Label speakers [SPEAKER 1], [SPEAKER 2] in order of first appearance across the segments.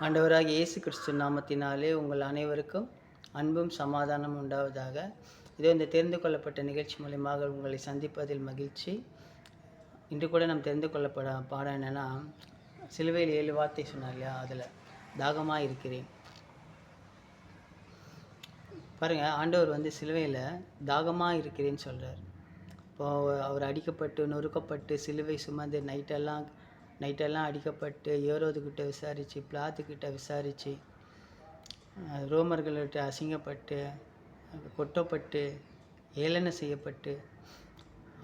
[SPEAKER 1] ஆண்டவராகிய இயேசு கிறிஸ்து நாமத்தினாலே உங்கள் அனைவருக்கும் அன்பும் சமாதானம் உண்டாவதாக. இதோ இந்த தெரிந்து கொள்ளப்பட்ட நிகழ்ச்சி மூலியமாக உங்களை சந்திப்பதில் மகிழ்ச்சி. இன்று கூட நாம் தெரிந்து கொள்ளப்பட பாடம் என்னென்னா, சிலுவையில் 7 வார்த்தை சொன்னார் இல்லையா, அதில் தாகமாக இருக்கிறேன். பாருங்கள், ஆண்டவர் சிலுவையில் தாகமாக இருக்கிறேன்னு சொல்கிறார். இப்போது அவர் அடிக்கப்பட்டு நொறுக்கப்பட்டு சிலுவை சுமந்து நைட்டெல்லாம் அடிக்கப்பட்டு ஏரோதுக்கிட்ட விசாரித்து, பிலாத்துக்கிட்ட விசாரித்து, ரோமர்கள்கிட்ட அசிங்கப்பட்டு, கொட்டப்பட்டு, ஏளனை செய்யப்பட்டு,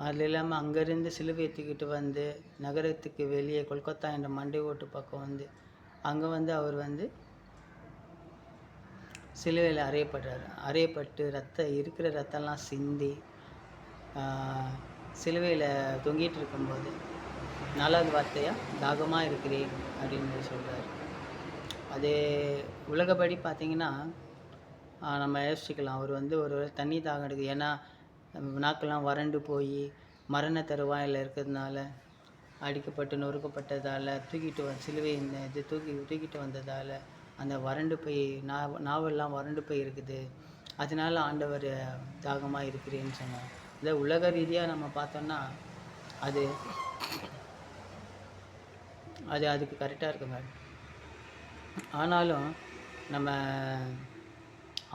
[SPEAKER 1] அதில் இல்லாமல் அங்கேருந்து சிலுவை தூக்கிட்டு வந்து நகரத்துக்கு வெளியே கொல்கத்தா என்ற மண்டை ஓட்டு பக்கம் அங்கே அவர் சிலுவையில் அறையப்பட்டு இருக்கிற ரத்தம்லாம் சிந்தி சிலுவையில் தொங்கிட்டு இருக்கும்போது 4வது வார்த்தையாக தாகமாக இருக்கிறேன் அப்படின்னு சொல்கிறார். அது உலகப்படி பார்த்திங்கன்னா நம்ம யோசிக்கலாம், அவர் ஒரு தண்ணி தாகம் எடுக்குது. ஏன்னா நாக்கெல்லாம் வறண்டு போய் மரண தருவாயில் இருக்கிறதுனால, அடிக்கப்பட்டு நொறுக்கப்பட்டதால், சிலுவை தூக்கிட்டு வந்ததால் அந்த வறண்டு போய் நாவெல்லாம் வறண்டு போய் இருக்குது. அதனால ஆண்டவர் தாகமாக இருக்கிறேன்னு சொன்னார். இதை உலக ரீதியாக நம்ம பார்த்தோன்னா அதுக்கு கரெக்டாக இருக்குங்க. ஆனாலும் நம்ம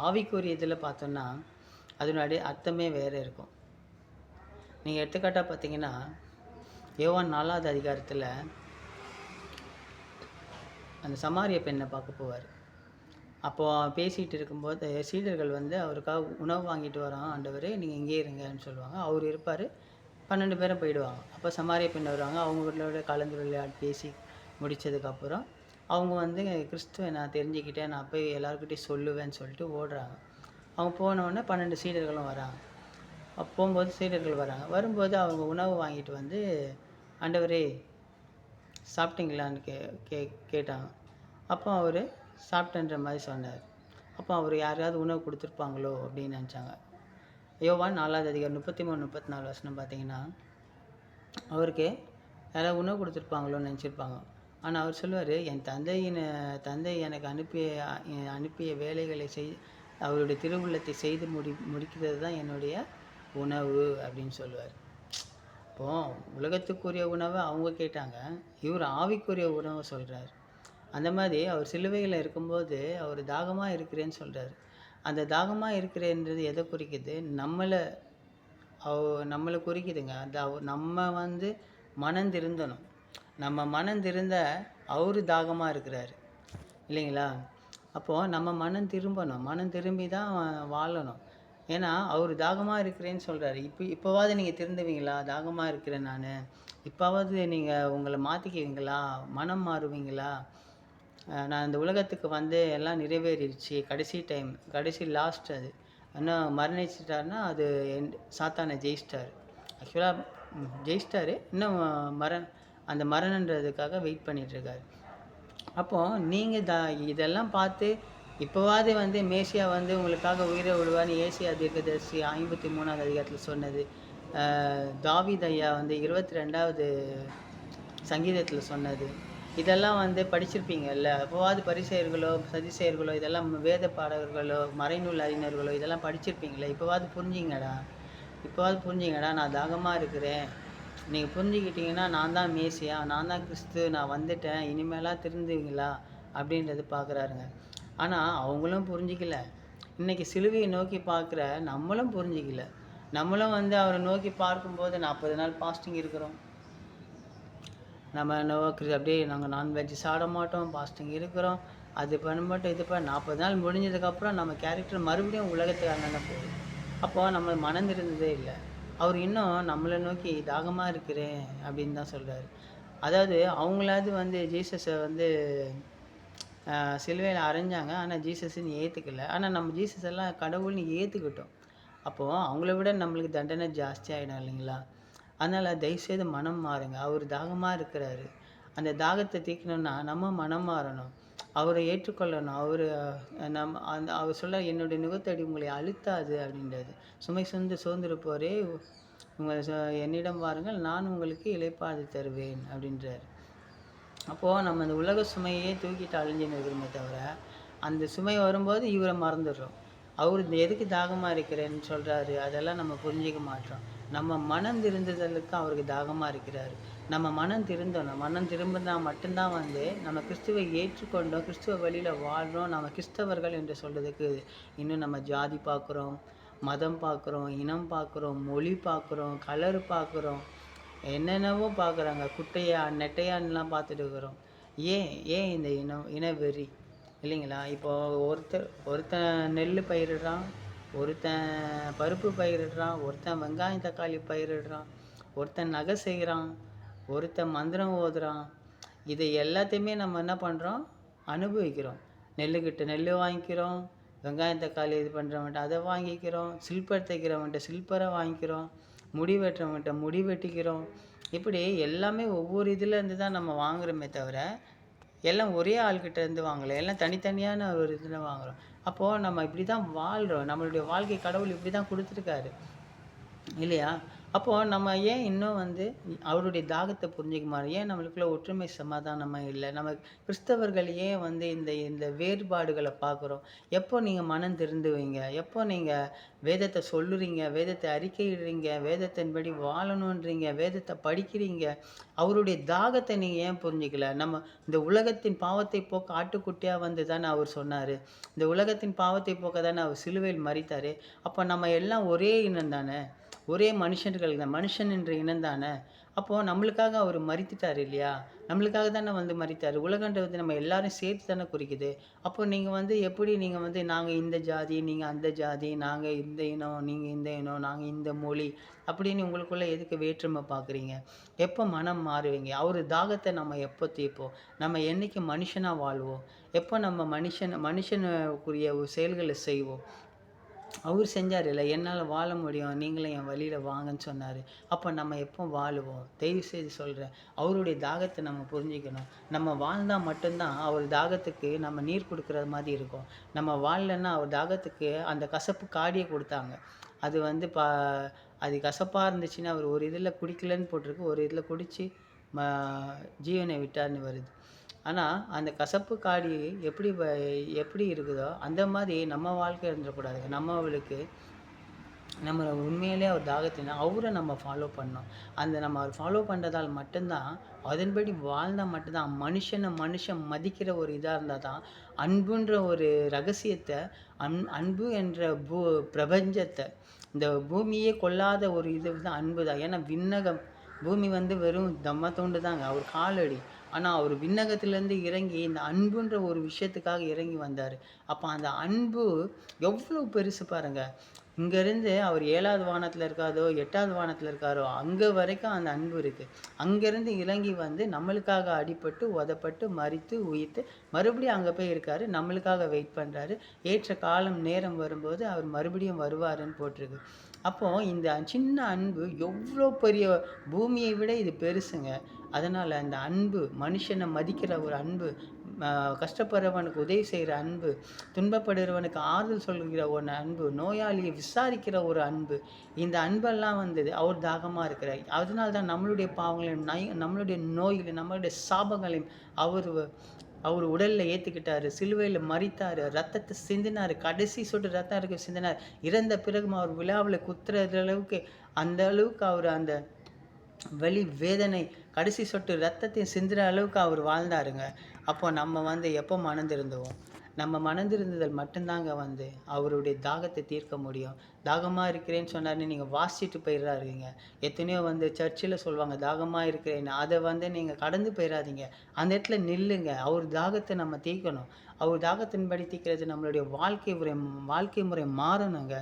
[SPEAKER 1] ஆவிக்குரிய இதில் பார்த்தோன்னா அதனுடைய அர்த்தமே வேறு இருக்கும். நீங்கள் எடுத்துக்காட்டாக பார்த்தீங்கன்னா, யோவான் 4வது அதிகாரத்தில் அந்த சமாரிய பெண்ணை பார்க்க போவார். அப்போது பேசிகிட்டு இருக்கும்போது சீடர்கள் அவருக்காக உணவு வாங்கிட்டு வரோம், ஆண்டவரே நீங்கள் இங்கே இருங்கன்னு சொல்லுவாங்க. அவர் இருப்பார், 12 பேரும் போயிடுவாங்க. அப்போ சமாரிய பெண் வருவாங்க. அவங்களோட கலந்துரையாடி பேசி முடித்ததுக்கப்புறம் அவங்க கிறிஸ்துவை நான் தெரிஞ்சுக்கிட்டேன், நான் போய் எல்லாருக்கிட்டையும் சொல்லுவேன்னு சொல்லிட்டு ஓடுறாங்க. அவங்க போனோடனே 12 சீடர்களும் வராங்க. போகும்போது சீடர்கள் வராங்க. வரும்போது அவங்க உணவு வாங்கிட்டு ஆண்டவரே சாப்பிட்டீங்களான்னு கேட்டாங்க. அப்போ அவர் சாப்பிட்டன்ற மாதிரி சொன்னார். அப்போ அவர் யாரையாவது உணவு கொடுத்துருப்பாங்களோ அப்படின்னு நினச்சாங்க. யோவான் 4வது அதிகாரம் 33, 34 வசனம் பார்த்தீங்கன்னா, அவருக்கு யாராவது உணவு கொடுத்துருப்பாங்களோன்னு நினச்சிருப்பாங்க. ஆனால் அவர் சொல்லுவார், என் தந்தை எனக்கு அனுப்பிய வேலைகளை அவருடைய திருவுள்ளத்தை செய்து முடிக்கிறது தான் என்னுடைய உணவு அப்படின்னு சொல்லுவார். இப்போது உலகத்துக்குரிய உணவை அவங்க கேட்டாங்க, இவர் ஆவிக்குரிய உணவை சொல்கிறார். அந்த மாதிரி அவர் சிலுவையில் இருக்கும்போது அவர் தாகமாக இருக்கிறேன்னு சொல்கிறார். அந்த தாகமாக இருக்கிறேன்றது எதை குறிக்குது? நம்மளை குறிக்குதுங்க. நம்ம மனம் திருந்தணும். நம்ம மனம் திருந்த அவர் தாகமாக இருக்கிறார் இல்லைங்களா? அப்போது நம்ம மனம் திரும்பணும். மனம் திரும்பி தான் வாழணும். ஏன்னா அவர் தாகமாக இருக்கிறேன்னு சொல்கிறாரு. இப்போவாவது நீங்கள் திருந்துவீங்களா? தாகமாக இருக்கிறேன் நான், இப்போவாவது நீங்கள் உங்களை மாற்றிக்குவீங்களா? மனம் மாறுவீங்களா? நான் இந்த உலகத்துக்கு எல்லாம் நிறைவேறிடுச்சு, கடைசி லாஸ்ட், அது இன்னும் மரணிச்சிட்டாருன்னா அது சாத்தானை ஜெயிச்சிட்டாரு. ஆக்சுவலாக ஜெயிச்சிட்டாரு, இன்னும் அந்த மரணன்றதுக்காக வெயிட் பண்ணிகிட்ருக்காரு. அப்போது நீங்கள் இதெல்லாம் பார்த்து இப்போவாது மேசியா உங்களுக்காக உயிரை விடுவான்னு ஏசியா தீர்க்கதரிசி 53வது அதிகாரத்தில் சொன்னது, தாவீது ஐயா 22வது சங்கீதத்தில் சொன்னது, இதெல்லாம் படிச்சிருப்பீங்கல்ல. அப்போவாது பரிசேயர்களோ சதிசேயர்களோ இதெல்லாம் வேத பாடகர்களோ மறைநூல் அறிஞர்களோ இதெல்லாம் படிச்சிருப்பீங்களே. இப்போவாது புரிஞ்சிங்கடா நான் தாகமாக இருக்கிறேன். நீங்கள் புரிஞ்சுக்கிட்டீங்கன்னா நான் தான் மேசியா, நான் தான் கிறிஸ்து, நான் வந்துட்டேன், இனிமேலாம் திருந்துவீங்களா அப்படின்றது பார்க்குறாருங்க. ஆனால் அவங்களும் புரிஞ்சிக்கல. இன்றைக்கி சிலுவையை நோக்கி பார்க்குற நம்மளும் புரிஞ்சிக்கல. நம்மளும் அவரை நோக்கி பார்க்கும்போது 40 நாள் பாஸ்டிங் இருக்கிறோம். நம்ம அப்படியே நாங்கள் நான்வெஜ் சாப்பிட மாட்டோம், பாஸ்டிங் இருக்கிறோம், அது பண்ண மாட்டோம், இது 40 நாள் முடிஞ்சதுக்கப்புறம் நம்ம கேரக்டர் மறுபடியும் உலகத்துக்கு அண்ணன போகுது. அப்போது நம்ம மனம் இருந்ததே இல்லை. அவர் இன்னும் நம்மளை நோக்கி தாகமாக இருக்கிறேன் அப்படின்னு தான் சொல்கிறாரு. அதாவது அவங்களாவது ஜீசஸை சிலுவையில் அரைஞ்சாங்க, ஆனால் ஜீசஸ்ன்னு ஏற்றுக்கல. ஆனால் நம்ம ஜீசஸ் எல்லாம் கடவுள்னு ஏற்றுக்கிட்டோம். அப்போது அவங்கள விட நம்மளுக்கு தண்டனை ஜாஸ்தியாகிடும் இல்லைங்களா? அதனால் தயவுசெய்து மனம் மாறுங்க. அவர் தாகமாக இருக்கிறாரு. அந்த தாகத்தை தீர்க்கணுன்னா நம்ம மனம் மாறணும், அவரை ஏற்றுக்கொள்ளணும். அவர் சொல்ல, என்னுடைய நுகத்தடி உங்களை அழுத்தாது அப்படின்றது. சுமை சோர்ந்திருப்போரே என்னிடம் வாருங்கள், நான் உங்களுக்கு இளைப்பாறுதல் தருவேன் அப்படின்றார். அப்போது நம்ம இந்த உலக சுமையே தூக்கிட்டு அழிஞ்சுன்னு இருக்கிறோமே தவிர, அந்த சுமை வரும்போது இவரை மறந்துடுறோம். அவரு இந்த எதுக்கு தாகமாக இருக்கிறேன்னு சொல்கிறாரு, அதெல்லாம் நம்ம புரிஞ்சிக்க மாட்டோம். நம்ம மனம் திருந்துதலுக்கு அவருக்கு தாகமாக இருக்கிறாரு. நம்ம மனம் திருந்தணும். மனம் திரும்பினா மட்டும்தான் வந்து நம்ம கிறிஸ்துவை ஏற்றுக்கொண்டோம், கிறிஸ்துவ வழியில் வாழ்கிறோம், நம்ம கிறிஸ்தவர்கள் என்று சொல்கிறதுக்கு. இன்னும் நம்ம ஜாதி பார்க்குறோம், மதம் பார்க்குறோம், இனம் பார்க்குறோம், மொழி பார்க்குறோம், கலர் பார்க்குறோம், என்னென்னவோ பார்க்குறாங்க. குட்டையா நெட்டையான்லாம் பார்த்துட்டு இருக்கிறோம். ஏன் ஏன் இந்த இனவெறி இல்லைங்களா? இப்போ ஒருத்தன் நெல் பயிரிடுறான், ஒருத்தன் பருப்பு பயிரிடுறான், ஒருத்தன் வெங்காயம் தக்காளி பயிரிடுறான், ஒருத்தன் நகை செய்கிறான், ஒருத்தன் மந்திரம் ஓதுறான். இதை எல்லாத்தையுமே நம்ம என்ன பண்ணுறோம், அனுபவிக்கிறோம். நெல்லுக்கிட்ட நெல் வாங்கிக்கிறோம், வெங்காயம் தக்காளி இது பண்ணுறவன்ட்ட அதை வாங்கிக்கிறோம், சில்பர் தைக்கிறவன்ட்ட சில்பரை வாங்கிக்கிறோம், முடி வெட்டுறவன்ட்ட முடி வெட்டிக்கிறோம். இப்படி எல்லாமே ஒவ்வொரு இதுலேருந்து தான் நம்ம வாங்குறோமே தவிர, எல்லாம் ஒரே ஆள்கிட்ட இருந்து வாங்கலை, எல்லாம் தனித்தனியான ஒரு இதில் வாங்குகிறோம். அப்போது நம்ம இப்படி தான் வாழ்கிறோம். நம்மளுடைய வாழ்க்கை கடவுள் இப்படி தான் கொடுத்துருக்காரு இல்லையா? அப்போது நம்ம ஏன் இன்னும் வந்து அவருடைய தாகத்தை புரிஞ்சிக்க மாட்டோம்? ஏன் நம்மளுக்குள்ள ஒற்றுமை சமாதானமாக இல்லை? நம்ம கிறிஸ்தவர்கள் ஏன் வந்து இந்த இந்த வேறுபாடுகளை பார்க்குறோம்? எப்போ நீங்கள் மனம் திருந்துவீங்க? எப்போ நீங்கள் வேதத்தை சொல்லுறீங்க, வேதத்தை அறிக்கையிடுறீங்க, வேதத்தின்படி வாழணுன்றீங்க, வேதத்தை படிக்கிறீங்க, அவருடைய தாகத்தை நீங்கள் ஏன் புரிஞ்சிக்கல? நம்ம இந்த உலகத்தின் பாவத்தை போக்க ஆட்டுக்குட்டியாக வந்து தானே அவர் சொன்னார். இந்த உலகத்தின் பாவத்தை போக்க தானே அவர் சிலுவையில் மரித்தார். அப்போ நம்ம எல்லாம் ஒரே இனம் தானே, ஒரே மனுஷர்கள் தான், மனுஷன் என்ற இனம் தானே. அப்போது நம்மளுக்காக அவர் மரித்துட்டார் இல்லையா? நம்மளுக்காக தானே வந்து மரித்தார். உலகன்றது நம்ம எல்லாரும் சேர்த்து தானே குறிக்குது. அப்போ நீங்கள் வந்து எப்படி நீங்கள் வந்து நாங்கள் இந்த ஜாதி, நீங்கள் அந்த ஜாதி, நாங்கள் இந்த இனம், நீங்கள் இந்த இனம், நாங்கள் இந்த மொழி அப்படின்னு உங்களுக்குள்ளே எதுக்கு வேற்றுமை பார்க்குறீங்க? எப்போ மனம் மாறுவீங்க? அவர் தாகத்தை நம்ம எப்போ தீர்ப்போம்? நம்ம என்றைக்கு மனுஷனாக வாழ்வோம்? எப்போ நம்ம மனுஷனுக்குரிய செயல்களை செய்வோம்? அவர் செஞ்சார் இல்லை, என்னால் வாழ முடியும், நீங்களும் என் வழியில் வாங்கன்னு சொன்னார். அப்போ நம்ம எப்போ வாழுவோம்? தயவுசெய்து சொல்கிறேன், அவருடைய தாகத்தை நம்ம புரிஞ்சிக்கணும். நம்ம வாழ்ந்தால் மட்டும்தான் அவர் தாகத்துக்கு நம்ம நீர் கொடுக்குற மாதிரி இருக்கும். நம்ம வாழலைன்னா அவர் தாகத்துக்கு அந்த கசப்பு காடியை கொடுத்தாங்க. அது வந்து அது கசப்பாக இருந்துச்சுன்னா அவர் ஒரு இதில் குடிக்கலன்னு போட்டிருக்கு, ஒரு இதில் குடித்து ஜீவனை விட்டார்னு வருது. ஆனால் அந்த கசப்பு காடி எப்படி இருக்குதோ அந்த மாதிரி நம்ம வாழ்க்கை இருந்துடக்கூடாதுங்க. நம்ம உண்மையிலே அவர் தாகத்தினா அவரை நம்ம ஃபாலோ பண்ணோம். நம்ம அவர் ஃபாலோ பண்ணுறதால் மட்டும்தான், அதன்படி வாழ்ந்தால் மட்டும்தான், மனுஷன் மதிக்கிற ஒரு இதாக இருந்தால் தான், அன்புன்ற ஒரு ரகசியத்தை, அன்பு என்ற பிரபஞ்சத்தை, இந்த பூமியே கொள்ளாத ஒரு இது தான் அன்பு தான். ஏன்னா பூமி வந்து வெறும் தம்மத்தோண்டு தாங்க, அவர் காலடி. ஆனால் அவர் விண்ணகத்திலேருந்து இறங்கி இந்த அன்புன்ற ஒரு விஷயத்துக்காக இறங்கி வந்தார். அப்போ அந்த அன்பு எவ்வளோ பெருசு பாருங்கள். இங்கேருந்து அவர் 7வது வானத்தில் இருக்காரோ, 8வது வானத்தில் இருக்காரோ, அங்கே வரைக்கும் அந்த அன்பு இருக்குது. அங்கேருந்து இறங்கி வந்து நம்மளுக்காக அடிபட்டு, உதப்பட்டு, மரித்து, உயிர்த்து மறுபடியும் அங்கே போய் இருக்கார். நம்மளுக்காக வெயிட் பண்ணுறாரு. ஏற்ற காலம் நேரம் வரும்போது அவர் மறுபடியும் வருவாருன்னு போட்டிருக்கு. அப்போது இந்த சின்ன அன்பு எவ்வளோ பெரிய, பூமியை விட இது பெருசுங்க. அதனால் அந்த அன்பு, மனுஷனை மதிக்கிற ஒரு அன்பு, கஷ்டப்படுறவனுக்கு உதவி செய்கிற அன்பு, துன்பப்படுகிறவனுக்கு ஆறுதல் சொல்கிற ஒரு அன்பு, நோயாளியை விசாரிக்கிற ஒரு அன்பு, இந்த அன்பெல்லாம் வந்தது அவர் தாகமாக இருக்கிறார். அதனால தான் நம்மளுடைய பாவங்களையும் நம்மளுடைய நோய்களையும் நம்மளுடைய சாபங்களையும் அவர் உடலில் ஏற்றுக்கிட்டாரு, சிலுவையில் மரித்தார், ரத்தத்தை சிந்தினார், கடைசி சொட்டு ரத்தம் இருக்க சிந்தினார். இறந்த பிறகும் அவர் விழாவில் குத்துறது அளவுக்கு, அந்த அளவுக்கு அவர் அந்த வலி வேதனை கடைசி சொட்டு ரத்தத்தையும் சிந்துற அளவுக்கு அவர் வாழ்ந்தாருங்க. அப்போ நம்ம வந்து எப்போ மனந்திருந்துவோம்? நம்ம மனந்திருந்துதல் மட்டும்தாங்க வந்து அவருடைய தாகத்தை தீர்க்க முடியும். தாகமாக இருக்கிறேன்னு சொன்னார்னு நீங்கள் வாசிச்சுட்டு போயிடாதீங்க. எத்தனையோ வந்து சர்ச்சில் சொல்லுவாங்க தாகமாக இருக்கிறேன்னு, அதை வந்து நீங்கள் கடந்து போயிடாதீங்க. அந்த இடத்துல நில்லுங்க. அவர் தாகத்தை நம்ம தீர்க்கணும். அவர் தாகத்தின்படி தீர்க்கிறது நம்மளுடைய வாழ்க்கை முறை மாறணுங்க.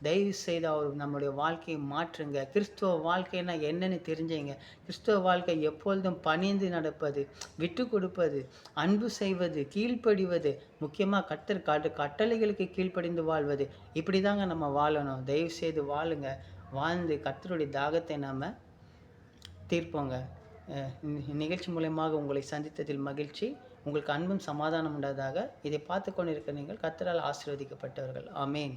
[SPEAKER 1] தயவு செய்து அவர் நம்மளுடைய வாழ்க்கையை மாற்றுங்க. கிறிஸ்துவ வாழ்க்கைன்னா என்னன்னு தெரிஞ்சுங்க. கிறிஸ்துவ வாழ்க்கை எப்பொழுதும் பணிந்து நடப்பது, விட்டு கொடுப்பது, அன்பு செய்வது, கீழ்ப்படிவது, முக்கியமாக கட்டளைகளுக்கு கீழ்ப்படிந்து வாழ்வது, இப்படி தாங்க நம்ம வாழணும். தயவு செய்து வாழுங்க. வாழ்ந்து கர்த்தருடைய தாகத்தை நாம் தீர்ப்போங்க. நிகழ்ச்சி மூலமாக உங்களை சந்தித்ததில் மகிழ்ச்சி. உங்களுக்கு அன்பும் சமாதானம் உண்டாதாக. இதை பார்த்து கொண்டிருக்கிற நீங்கள் கர்த்தரால் ஆசீர்வதிக்கப்பட்டவர்கள். ஆமேன்.